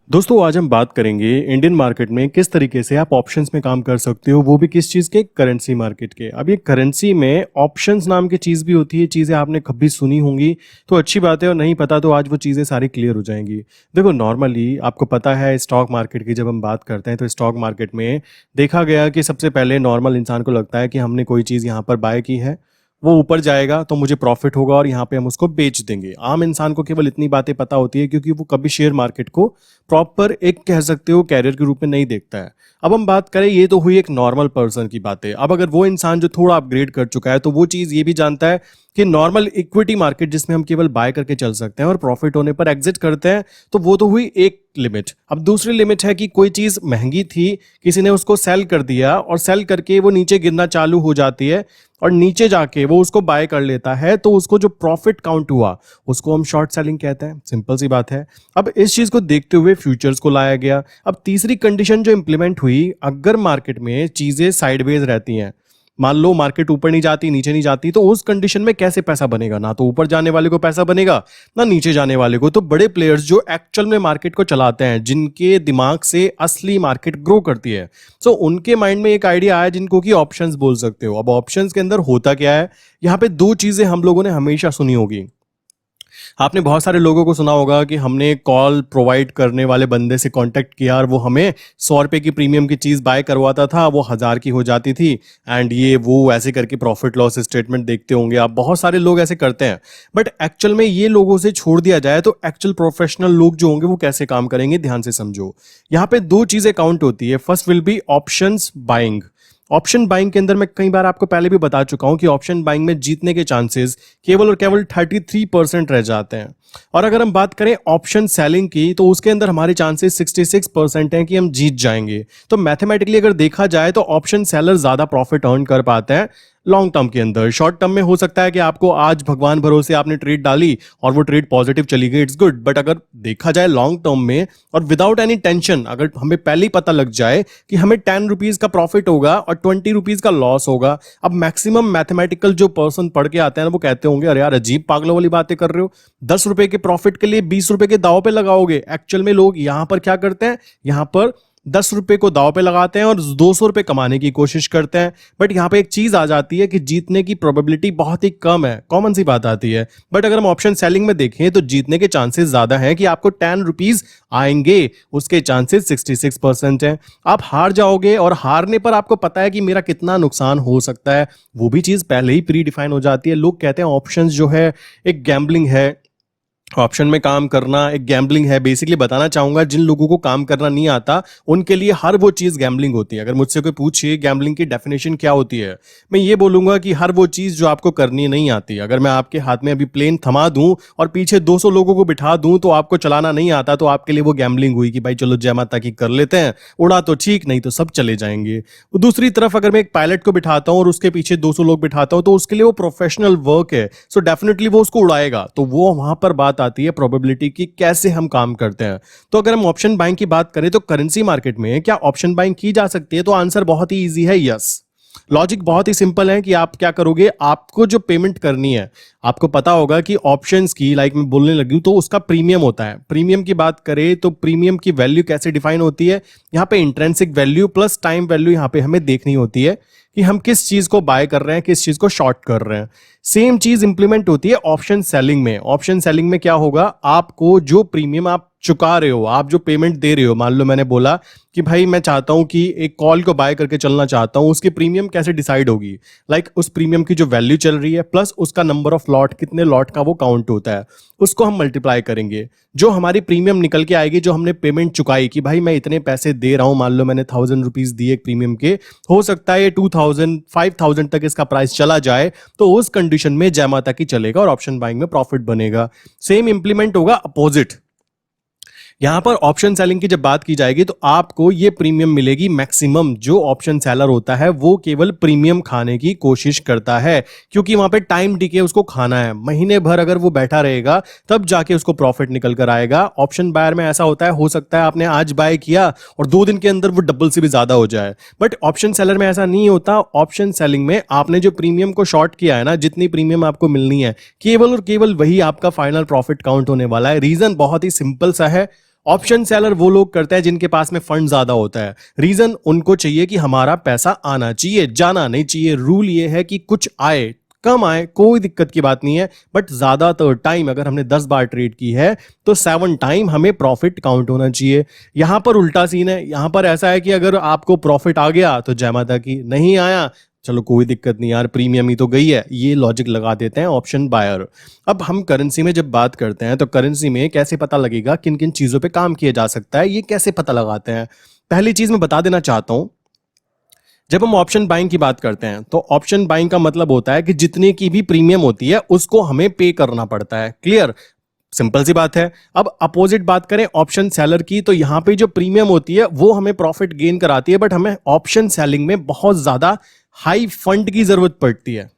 दोस्तों आज हम बात करेंगे इंडियन मार्केट में किस तरीके से आप ऑप्शंस में काम कर सकते हो, वो भी किस चीज़ के, करेंसी मार्केट के। अब ये करेंसी में ऑप्शंस नाम की चीज़ भी होती है, चीज़ें आपने कभी सुनी होंगी तो अच्छी बात है, और नहीं पता तो आज वो चीज़ें सारी क्लियर हो जाएंगी। देखो नॉर्मली आपको पता है स्टॉक मार्केट की जब हम बात करते हैं तो स्टॉक मार्केट में देखा गया कि सबसे पहले नॉर्मल इंसान को लगता है कि हमने कोई चीज़ यहाँ पर बाय की है, वो ऊपर जाएगा तो मुझे प्रॉफिट होगा और यहाँ पे हम उसको बेच देंगे। आम इंसान को केवल इतनी बातें पता होती है क्योंकि वो कभी शेयर मार्केट को प्रॉपर एक कह सकते हो कैरियर के रूप में नहीं देखता है। अब हम बात करें, ये तो हुई एक नॉर्मल पर्सन की बातें। अब अगर वो इंसान जो थोड़ा अपग्रेड कर चुका है तो वो चीज़ ये भी जानता है कि नॉर्मल इक्विटी मार्केट जिसमें हम केवल बाय करके चल सकते हैं और प्रॉफिट होने पर एग्जिट करते हैं, तो वो तो हुई एक लिमिट। अब दूसरी लिमिट है कि कोई चीज़ महंगी थी, किसी ने उसको सेल कर दिया और सेल करके वो नीचे गिरना चालू हो जाती है और नीचे जाके वो उसको बाय कर लेता है, तो उसको जो प्रॉफिट काउंट हुआ उसको हम शॉर्ट सेलिंग कहते हैं। सिंपल सी बात है। अब इस चीज को देखते हुए फ्यूचर्स को लाया गया। अब तीसरी कंडीशन जो इंप्लीमेंट हुई, अगर मार्केट में चीजें साइडवेज रहती हैं, मान लो मार्केट ऊपर नहीं जाती नीचे नहीं जाती, तो उस कंडीशन में कैसे पैसा बनेगा? ना तो ऊपर जाने वाले को पैसा बनेगा ना नीचे जाने वाले को। तो बड़े प्लेयर्स जो एक्चुअल में मार्केट को चलाते हैं, जिनके दिमाग से असली मार्केट ग्रो करती है, सो उनके माइंड में एक आइडिया आया जिनको कि ऑप्शंस बोल सकते हो। अब ऑप्शंस के अंदर होता क्या है, यहाँ पे दो चीजें हम लोगों ने हमेशा सुनी होगी। आपने बहुत सारे लोगों को सुना होगा कि हमने कॉल प्रोवाइड करने वाले बंदे से कांटेक्ट किया और वो हमें 100 रुपए की प्रीमियम की चीज़ बाय करवाता था, वो 1000 की हो जाती थी। एंड ये वो ऐसे करके प्रॉफिट लॉस स्टेटमेंट देखते होंगे आप, बहुत सारे लोग ऐसे करते हैं। बट एक्चुअल में ये लोगों से छोड़ दिया जाए तो एक्चुअल प्रोफेशनल लोग जो होंगे वो कैसे काम करेंगे, ध्यान से समझो। यहाँ पे दो चीजें काउंट होती है। First will be options buying. Option buying के अंदर मैं कई बार आपको पहले भी बता चुका हूं कि ऑप्शन बाइंग में जीतने के चांसेस केवल और केवल 33% रह जाते हैं। और अगर हम बात करें ऑप्शन सेलिंग की, तो उसके अंदर हमारे चांसेस 66% हैं कि हम जीत जाएंगे। तो मैथमेटिकली अगर देखा जाए तो ऑप्शन सेलर ज्यादा प्रॉफिट अर्न कर पाते हैं लॉन्ग टर्म के अंदर। शॉर्ट टर्म में हो सकता है कि आपको आज भगवान भरोसे आपने ट्रेड डाली और वो ट्रेड पॉजिटिव चली गई, इट्स गुड। बट अगर देखा जाए लॉन्ग टर्म में और विदाउट एनी टेंशन, अगर हमें पहले ही पता लग जाए कि हमें 10 रुपीज का प्रॉफिट होगा और 20 रुपीज का लॉस होगा। अब मैक्सिमम मैथमेटिकल जो पर्सन पढ़ के आते हैं वो कहते होंगे, अरे यार अजीब पागलों वाली बातें कर रहे हो, 10 रुपए के प्रॉफिट के लिए 20 रुपए के दाव पे लगाओगे। एक्चुअल में लोग यहां पर क्या करते हैं, यहां पर 10 रुपए को दाव पे लगाते हैं और 200 रुपए कमाने की कोशिश करते हैं। बट यहां पे एक चीज आ जाती है कि जीतने की प्रोबेबिलिटी बहुत ही कम है, कॉमन सी बात आती है। बट अगर हम ऑप्शन सेलिंग में देखें तो जीतने के चांसेस ज्यादा हैं कि आपको 10 रुपीज आएंगे, उसके चांसेस 66% हैं। आप हार जाओगे और हारने पर आपको पता है कि मेरा कितना नुकसान हो सकता है, वो भी चीज पहले ही प्री डिफाइन हो जाती है। लोग कहते हैं ऑप्शंस जो है एक गैम्बलिंग है, ऑप्शन में काम करना एक गैम्बलिंग है। बेसिकली बताना चाहूंगा, जिन लोगों को काम करना नहीं आता उनके लिए हर वो चीज गैम्बलिंग होती है। अगर मुझसे कोई पूछे गैम्बलिंग की डेफिनेशन क्या होती है, मैं ये बोलूंगा कि हर वो चीज जो आपको करनी नहीं आती। अगर मैं आपके हाथ में अभी प्लेन थमा दूं और पीछे 200 लोगों को बिठा दूं तो आपको चलाना नहीं आता, तो आपके लिए वो गैम्बलिंग हुई कि भाई चलो जय माता की कर लेते हैं, उड़ा तो ठीक, नहीं तो सब चले जाएंगे। दूसरी तरफ अगर मैं एक पायलट को बिठाता हूं और उसके पीछे 200 लोग बिठाता हूं, तो उसके लिए वो प्रोफेशनल वर्क है, सो डेफिनेटली वो उसको उड़ाएगा। तो वो वहां पर बात आती है प्रोबेबिलिटी की, कैसे हम काम करते हैं। तो अगर हम ऑप्शन बाइंग की बात करें तो करेंसी मार्केट में क्या ऑप्शन बाइंग की जा सकती है? तो आंसर बहुत ही इजी है, यस। लॉजिक बहुत ही सिंपल है कि आप क्या करोगे, आपको जो पेमेंट करनी है, आपको पता होगा कि ऑप्शंस की, लाइक मैं बोलने लगी हूं, तो उसका प्रीमियम होता है। प्रीमियम की बात करें तो प्रीमियम की वैल्यू कैसे डिफाइन होती है, यहां पे intrinsic value plus time value यहां पे हमें देखनी होती है कि हम किस चीज को बाय कर रहे हैं, किस चीज को शॉर्ट कर रहे हैं। सेम चीज इंप्लीमेंट होती है ऑप्शन सेलिंग में। ऑप्शन सेलिंग में क्या होगा, आपको जो प्रीमियम आप चुका रहे हो, आप जो पेमेंट दे रहे हो, मान लो मैंने बोला कि भाई मैं चाहता हूं कि एक कॉल को बाय करके चलना चाहता हूं, उसकी प्रीमियम कैसे डिसाइड होगी? लाइक उस प्रीमियम की जो वैल्यू चल रही है प्लस उसका नंबर ऑफ लॉट, कितने लॉट का वो काउंट होता है, उसको हम मल्टीप्लाई करेंगे। जो हमारी प्रीमियम निकल के आएगी, जो हमने पेमेंट चुकाई कि भाई मैं इतने पैसे दे रहा हूं, मान लो मैंने 1000 रुपीज दिए एक प्रीमियम के, हो सकता है 2000 5000 तक इसका प्राइस चला जाए, तो उस कंडीशन में जय माता की चलेगा और ऑप्शन बाइंग में प्रॉफिट बनेगा। सेम इंप्लीमेंट होगा अपोजिट। यहां पर ऑप्शन सेलिंग की जब बात की जाएगी तो आपको ये प्रीमियम मिलेगी मैक्सिमम। जो ऑप्शन सेलर होता है वो केवल प्रीमियम खाने की कोशिश करता है, क्योंकि वहां पे टाइम डिके उसको खाना है। महीने भर अगर वो बैठा रहेगा तब जाके उसको प्रॉफिट निकल कर आएगा। ऑप्शन बायर में ऐसा होता है, हो सकता है आपने आज बाय किया और 2 दिन के अंदर वो डबल से भी ज्यादा हो जाए, बट ऑप्शन सेलर में ऐसा नहीं होता। ऑप्शन सेलिंग में आपने जो प्रीमियम को शॉर्ट किया है ना, जितनी प्रीमियम आपको मिलनी है, केवल और केवल वही आपका फाइनल प्रॉफिट काउंट होने वाला है। रीजन बहुत ही सिंपल सा है, ऑप्शन सेलर वो लोग करते हैं जिनके पास में फंड ज्यादा होता है। रीजन, उनको चाहिए कि हमारा पैसा आना चाहिए, जाना नहीं चाहिए। रूल ये है कि कुछ आए कम आए कोई दिक्कत की बात नहीं है, बट ज्यादातर टाइम अगर हमने 10 बार ट्रेड की है तो 7 टाइम हमें प्रॉफिट काउंट होना चाहिए। यहां पर उल्टा सीन है, यहां पर ऐसा है कि अगर आपको प्रॉफिट आ गया तो जय माता की, नहीं आया चलो कोई दिक्कत नहीं यार, प्रीमियम ही तो गई है, ये लॉजिक लगा देते हैं ऑप्शन बायर। अब हम करेंसी में जब बात करते हैं तो करेंसी में कैसे पता लगेगा किन किन चीजों पे काम किया जा सकता है, ये कैसे पता लगाते हैं। पहली चीज मैं बता देना चाहता हूं, जब हम ऑप्शन बाइंग की बात करते हैं तो ऑप्शन बाइंग का मतलब होता है कि जितनी की भी प्रीमियम होती है उसको हमें पे करना पड़ता है। क्लियर, सिंपल सी बात है। अब अपोजिट बात करें ऑप्शन सेलर की, तो यहां पे जो प्रीमियम होती है वो हमें प्रॉफिट गेन कराती है, बट हमें ऑप्शन सेलिंग में बहुत ज्यादा हाई फंड की जरूरत पड़ती है।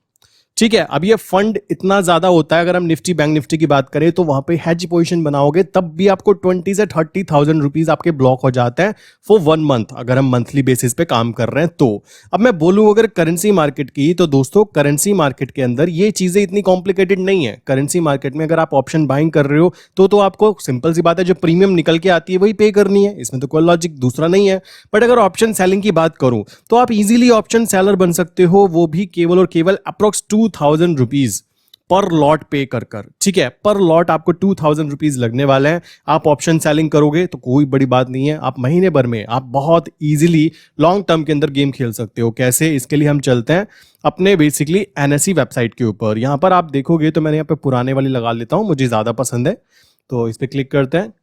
ठीक है, अब ये फंड इतना ज्यादा होता है, अगर हम निफ्टी बैंक निफ्टी की बात करें तो वहां पे हेज पोजीशन बनाओगे तब भी आपको 20 से 30,000 रुपीज आपके ब्लॉक हो जाते हैं फॉर 1 मंथ, अगर हम मंथली बेसिस पे काम कर रहे हैं तो। अब मैं बोलूं अगर करेंसी मार्केट की, तो दोस्तों करेंसी मार्केट के अंदर ये चीजें इतनी कॉम्प्लिकेटेड नहीं है। करेंसी मार्केट में अगर आप ऑप्शन बाइंग कर रहे हो तो आपको सिंपल सी बात है, जो प्रीमियम निकल के आती है वही पे करनी है, इसमें तो कोई लॉजिक दूसरा नहीं है। बट अगर ऑप्शन सेलिंग की बात करूं तो आप इजीली ऑप्शन सेलर बन सकते हो, वो भी केवल और केवल अप्रोक्स 2,000 रुपीज पर लॉट पे कर कर। ठीक है, पर लॉट आपको 2,000 रुपीज लगने वाले हैं। आप ऑप्शन सेलिंग करोगे तो कोई बड़ी बात नहीं है, आप महीने भर में आप बहुत इजीली लॉन्ग टर्म के अंदर गेम खेल सकते हो। कैसे, इसके लिए हम चलते हैं अपने बेसिकली एनएसई वेबसाइट के ऊपर। यहां पर आप देखोगे तो मैंने यहाँ पे पुराने वाली लगा लेता हूं, मुझे ज्यादा पसंद है, तो इस पर क्लिक करते हैं।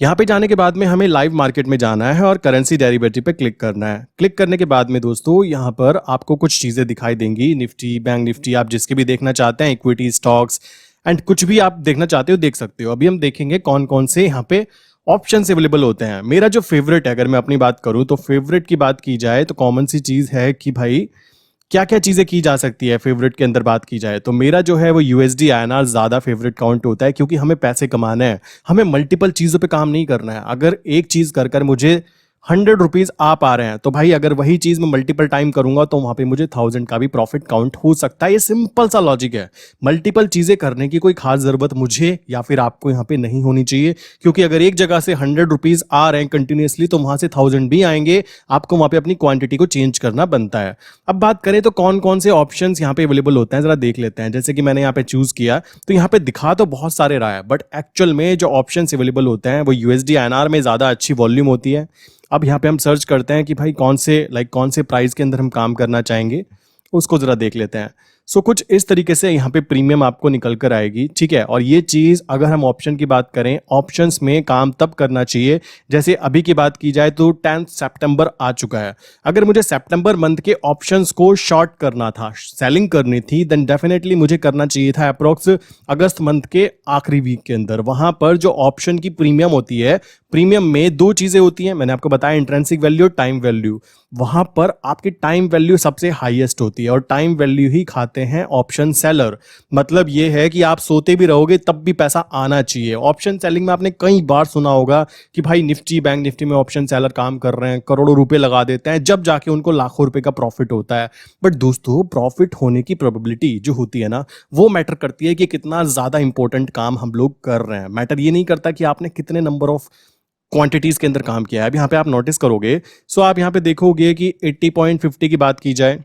यहाँ पे जाने के बाद में हमें लाइव मार्केट में जाना है और करेंसी डेरिवेटिव पे क्लिक करना है। क्लिक करने के बाद में दोस्तों यहाँ पर आपको कुछ चीजें दिखाई देंगी, निफ्टी बैंक निफ्टी आप जिसके भी देखना चाहते हैं, इक्विटी स्टॉक्स एंड कुछ भी आप देखना चाहते हो देख सकते हो। अभी हम देखेंगे कौन कौन से यहाँ पे ऑप्शन अवेलेबल होते हैं। मेरा जो फेवरेट है, अगर मैं अपनी बात करूं तो फेवरेट की बात की जाए तो कॉमन सी चीज है कि भाई क्या क्या चीजें की जा सकती है। फेवरेट के अंदर बात की जाए तो मेरा जो है वो यूएसडी आईएनआर ज्यादा फेवरेट काउंट होता है, क्योंकि हमें पैसे कमाना है, हमें मल्टीपल चीजों पे काम नहीं करना है। अगर एक चीज कर कर मुझे 100 रुपीज आ पा रहे हैं तो भाई अगर वही चीज मैं मल्टीपल टाइम करूंगा तो वहां पे मुझे 1000 का भी प्रॉफिट काउंट हो सकता है। ये सिंपल सा लॉजिक है। मल्टीपल चीजें करने की कोई खास जरूरत मुझे या फिर आपको यहाँ पे नहीं होनी चाहिए, क्योंकि अगर एक जगह से 100 रुपीज आ रहे हैं कंटिन्यूसली तो वहां से 1000 भी आएंगे, आपको वहां पे अपनी क्वांटिटी को चेंज करना बनता है। अब बात करें तो कौन कौन से ऑप्शन यहाँ पे अवेलेबल होते हैं जरा देख लेते हैं। जैसे कि मैंने यहाँ पे चूज किया तो यहाँ पे दिखा तो बहुत सारे रहा है, बट एक्चुअल में जो ऑप्शन अवेलेबल होते हैं वो यूएसडी आईएनआर में ज्यादा अच्छी वॉल्यूम होती है। अब यहाँ पे हम सर्च करते हैं कि भाई कौन से प्राइस के अंदर हम काम करना चाहेंगे, उसको जरा देख लेते हैं। सो कुछ इस तरीके से यहाँ पे प्रीमियम आपको निकल कर आएगी। ठीक है, और ये चीज अगर हम ऑप्शन की बात करें, ऑप्शंस में काम तब करना चाहिए, जैसे अभी की बात की जाए तो 10 सितंबर आ चुका है। अगर मुझे सितंबर मंथ के ऑप्शंस को शॉर्ट करना था, सेलिंग करनी थी, देन डेफिनेटली मुझे करना चाहिए था अप्रोक्स अगस्त मंथ के आखिरी वीक के अंदर। वहां पर जो ऑप्शन की प्रीमियम होती है, प्रीमियम में दो चीजें होती हैं, मैंने आपको बताया, इंट्रिंसिक वैल्यू, टाइम वैल्यू। वहां पर आपकी टाइम वैल्यू सबसे हाईएस्ट होती है और टाइम वैल्यू ही खाते हैं ऑप्शन सेलर। मतलब ये है कि आप सोते भी रहोगे तब भी पैसा आना चाहिए। ऑप्शन सेलिंग में आपने कई बार सुना होगा कि भाई निफ्टी बैंक निफ्टी में ऑप्शन सेलर काम कर रहे हैं, करोड़ों रुपए लगा देते हैं, जब जाके उनको लाखों रुपए का प्रॉफिट होता है। बट दोस्तों प्रॉफिट होने की प्रोबेबिलिटी जो होती है ना, वो मैटर करती है कि कितना ज्यादा इंपॉर्टेंट काम हम लोग कर रहे हैं। मैटर ये नहीं करता कि आपने कितने नंबर ऑफ क्वांटिटीज के अंदर काम किया है। अब यहाँ पे आप नोटिस करोगे, सो आप यहाँ पे देखोगे कि 80.50 की बात की जाए,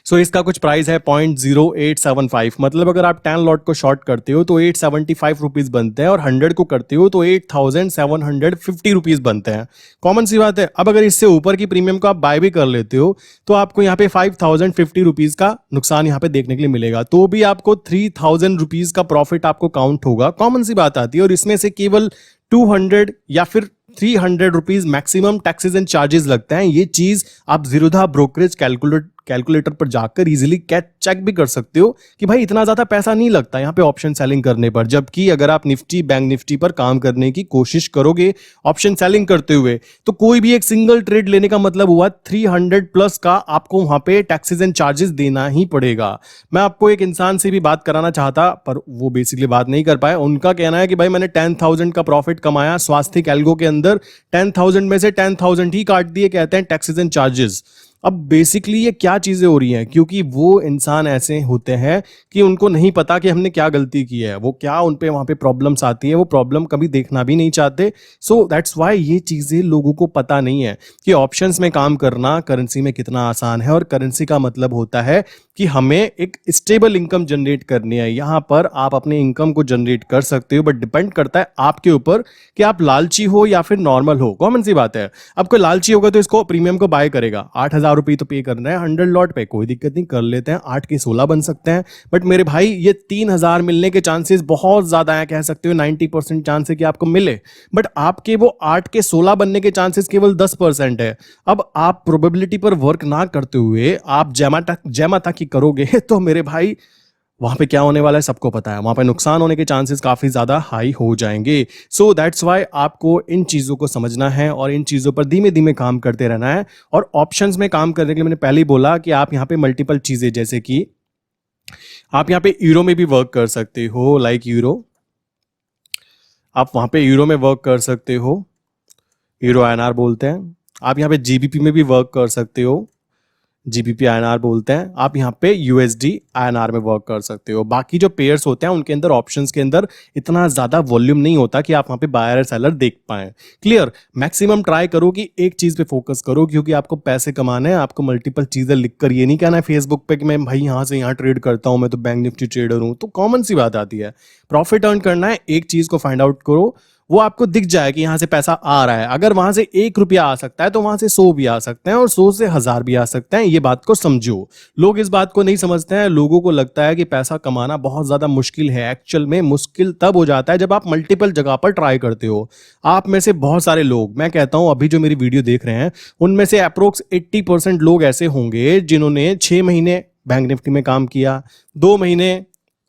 सो इसका कुछ प्राइस है 0.0875। मतलब अगर आप 10 लॉट को शॉर्ट करते हो तो 875 रुपीज बनते हैं और 100 को करते हो तो 8,750 रुपीज बनते हैं। कॉमन सी बात है। अब अगर इससे ऊपर की प्रीमियम को आप बाय भी कर लेते हो तो आपको यहाँ पे 5,050 रुपीज का नुकसान यहाँ पे देखने के लिए मिलेगा, तो भी आपको 3,000 रुपीज का प्रॉफिट आपको काउंट होगा। कॉमन सी बात आती है। और इसमें से केवल 200 या फिर 300 rupees maximum taxes and charges लगते हैं। ये चीज आप जीरोधा ब्रोकरेज कैलकुलेटर पर जाकर इजीली चेक भी कर सकते हो कि भाई इतना ज्यादा पैसा नहीं लगता यहाँ पे ऑप्शन सेलिंग करने पर। जबकि अगर आप निफ्टी बैंक निफ्टी पर काम करने की कोशिश करोगे ऑप्शन सेलिंग करते हुए, तो कोई भी एक सिंगल ट्रेड लेने का मतलब हुआ 300 प्लस का आपको वहां पे टैक्सेस एंड चार्जेस देना ही पड़ेगा। मैं आपको एक इंसान से भी बात कराना चाहता, पर वो बेसिकली बात नहीं कर पाए। उनका कहना है कि भाई मैंने 10,000 का प्रॉफिट कमाया स्वास्थ्य एल्गो के अंदर, 10,000 में से 10,000 ही काट दिए, कहते हैं टैक्सेस एंड चार्जेस। अब बेसिकली ये क्या चीज़ें हो रही हैं, क्योंकि वो इंसान ऐसे होते हैं कि उनको नहीं पता कि हमने क्या गलती की है, वो क्या उन पे वहाँ पे प्रॉब्लम्स आती है, वो प्रॉब्लम कभी देखना भी नहीं चाहते। सो दैट्स व्हाई ये चीज़ें लोगों को पता नहीं है कि ऑप्शंस में काम करना करेंसी में कितना आसान है। और करेंसी का मतलब होता है कि हमें एक स्टेबल इनकम जनरेट करनी है। यहाँ पर आप अपने इनकम को जनरेट कर सकते हो, बट डिपेंड करता है आपके ऊपर कि आप लालची हो या फिर नॉर्मल हो। कॉमन सी बात है, अब कोई लालची होगा तो इसको प्रीमियम को बाय करेगा, 8,000 रुपये तो पे करना है 100 लॉट पे, कोई दिक्कत नहीं, कर लेते हैं, 8 के 16 बन सकते हैं। बट मेरे भाई ये 3,000 मिलने के चांसेस बहुत ज्यादा है, कह सकते हो 90% चांस है कि आपको मिले, बट आपके वो 8 के 16 बनने के चांसेस केवल 10% है। अब आप प्रोबेबिलिटी पर वर्क ना करते हुए आप जमा ताकि करोगे तो मेरे भाई वहां पे क्या होने वाला है सबको पता है, वहां पे नुकसान होने के चांसेस काफी ज्यादा हाई हो जाएंगे। सो दैट्स व्हाई आपको इन चीजों को समझना है और इन चीजों पर धीमे धीमे काम करते रहना है। और ऑप्शंस में काम करने के लिए मैंने पहले ही बोला कि आप यहाँ पे मल्टीपल चीजें, जैसे कि आप यहाँ पे यूरो में भी वर्क कर सकते हो, लाइक यूरो, आप वहां पे यूरो में वर्क कर सकते हो, यूरो आईएनआर बोलते हैं। आप यहाँ पे जीबीपी में भी वर्क कर सकते हो, जीबीपी आईएनआर बोलते हैं। आप यहाँ पे यूएसडी आईएनआर में वर्क कर सकते हो। बाकी जो पेयर्स होते हैं उनके अंदर ऑप्शंस के अंदर इतना ज्यादा वॉल्यूम नहीं होता कि आप वहाँ पे बायर और सेलर देख पाए। क्लियर? मैक्सिमम ट्राई करो कि एक चीज पे फोकस करो, क्योंकि आपको पैसे कमाने हैं। आपको मल्टीपल चीजें लिखकर ये नहीं कहना है फेसबुक पे कि मैं भाई यहाँ से यहाँ ट्रेड करता हूँ, मैं तो बैंक निफ्टी ट्रेडर हूँ, तो कॉमन सी बात आती है। प्रॉफिट अर्न करना है, एक चीज को फाइंड आउट करो, वो आपको दिख जाए कि यहां से पैसा आ रहा है। अगर वहां से 1 रुपया आ सकता है तो वहां से 100 भी आ सकते हैं और 100 से 1000 भी आ सकते हैं। ये बात को समझो। लोग इस बात को नहीं समझते हैं। लोगों को लगता है कि पैसा कमाना बहुत ज्यादा मुश्किल है। एक्चुअल में मुश्किल तब हो जाता है जब आप मल्टीपल जगह पर ट्राई करते हो। आप में से बहुत सारे लोग, मैं कहता हूं अभी जो मेरी वीडियो देख रहे हैं उनमें से अप्रोक्स 80% लोग ऐसे होंगे जिन्होंने 6 महीने बैंक निफ्टी में काम किया, 2 महीने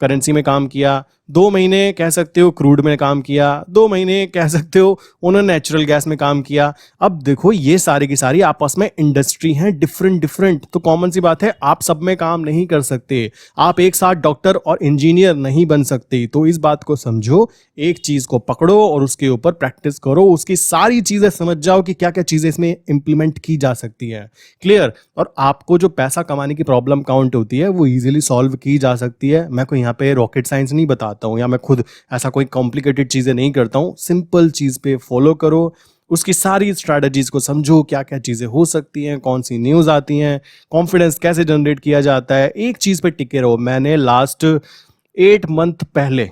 करेंसी में काम किया, 2 महीने कह सकते हो क्रूड में काम किया, 2 महीने कह सकते हो उन्होंने नेचुरल गैस में काम किया। अब देखो ये सारी की सारी आपस में इंडस्ट्री हैं डिफरेंट डिफरेंट, तो कॉमन सी बात है आप सब में काम नहीं कर सकते। आप एक साथ डॉक्टर और इंजीनियर नहीं बन सकते। तो इस बात को समझो, एक चीज को पकड़ो और उसके ऊपर प्रैक्टिस करो, उसकी सारी चीजें समझ जाओ कि क्या क्या चीजें इसमें इंप्लीमेंट की जा सकती है। क्लियर? और आपको जो पैसा कमाने की प्रॉब्लम काउंट होती है वो इजीली सॉल्व की जा सकती है। मैं कोई यहाँ पे रॉकेट साइंस नहीं बताता हूँ, या मैं खुद ऐसा कोई कॉम्प्लिकेटेड चीजें नहीं करता हूँ। सिंपल चीज पे फॉलो करो, उसकी सारी स्ट्रैटेजीज को समझो, क्या क्या चीजें हो सकती हैं, कौन सी न्यूज आती हैं, कॉन्फिडेंस कैसे जनरेट किया जाता है, एक चीज पे टिके रहो। मैंने लास्ट 8 मंथ पहले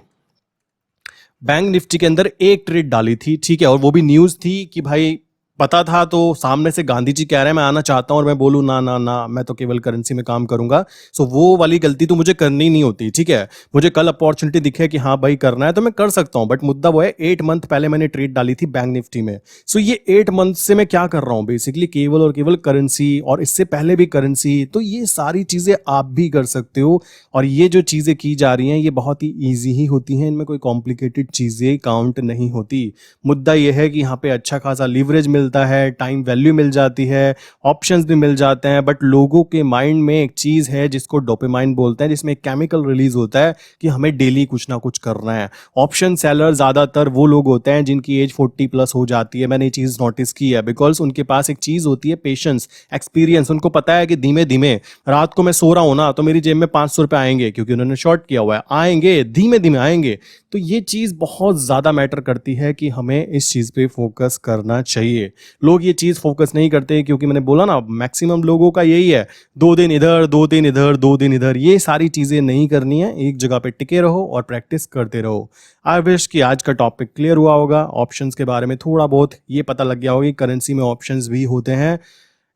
बैंक निफ्टी के अंदर एक ट्रेड डाली थी, ठीक है, और वो भी न्यूज थी कि भाई पता था तो सामने से गांधी जी कह रहे हैं मैं आना चाहता हूं और मैं बोलूं ना ना ना मैं तो केवल करेंसी में काम करूंगा। सो वो वाली गलती तो मुझे करनी नहीं होती, ठीक है। मुझे कल अपॉर्चुनिटी दिखे कि हाँ भाई करना है तो मैं कर सकता हूं, बट मुद्दा वो है 8 मंथ पहले मैंने ट्रेड डाली थी बैंक निफ्टी में। सो ये 8 मंथ से मैं क्या कर रहा हूं, बेसिकली केवल और केवल करेंसी, और इससे पहले भी करेंसी। तो ये सारी चीजें आप भी कर सकते हो, और ये जो चीजें की जा रही हैं ये बहुत ही ईजी ही होती हैं, इनमें कोई कॉम्प्लिकेटेड चीजें काउंट नहीं होती। मुद्दा यह है कि यहाँ पे अच्छा खासा लीवरेज मिलता है, टाइम वैल्यू मिल जाती है, ऑप्शंस भी मिल जाते हैं, बट लोगों के माइंड में एक चीज है जिसको डोपामाइन बोलते हैं, जिसमें एक केमिकल रिलीज होता है कि हमें डेली कुछ ना कुछ करना है। ऑप्शन सेलर ज्यादातर वो लोग होते हैं जिनकी एज 40+ हो जाती है। मैंने ये चीज नोटिस की है, बिकॉज उनके पास एक चीज होती है पेशेंस, एक्सपीरियंस। उनको पता है कि धीमे धीमे रात को मैं सो रहा हूं ना तो मेरी जेब में 500 रुपए आएंगे, क्योंकि उन्होंने शॉर्ट किया हुआ है, आएंगे धीमे धीमे आएंगे। तो ये चीज बहुत ज्यादा मैटर करती है कि हमें इस चीज पे फोकस करना चाहिए। लोग ये चीज फोकस नहीं करते, क्योंकि मैंने बोला ना मैक्सिमम लोगों का यही है, 2 दिन इधर 2 दिन इधर 2 दिन इधर। ये सारी चीजें नहीं करनी है, एक जगह पे टिके रहो और प्रैक्टिस करते रहो। आई विश कि आज का टॉपिक क्लियर हुआ होगा। ऑप्शंस के बारे में थोड़ा बहुत ये पता लग गया होगा कि करेंसी में ऑप्शंस भी होते हैं,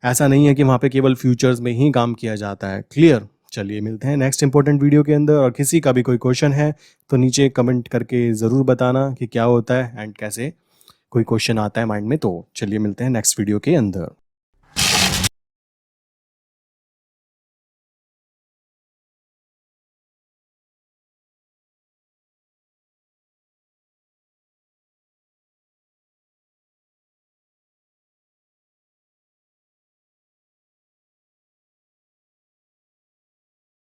ऐसा नहीं है कि वहां पे केवल फ्यूचर्स में ही काम किया जाता है। क्लियर? चलिए मिलते हैं नेक्स्ट इंपॉर्टेंट वीडियो के अंदर, और किसी का भी कोई क्वेश्चन है तो नीचे कमेंट करके ज़रूर बताना कि क्या होता है एंड कैसे कोई क्वेश्चन आता है माइंड में। तो चलिए मिलते हैं नेक्स्ट वीडियो के अंदर।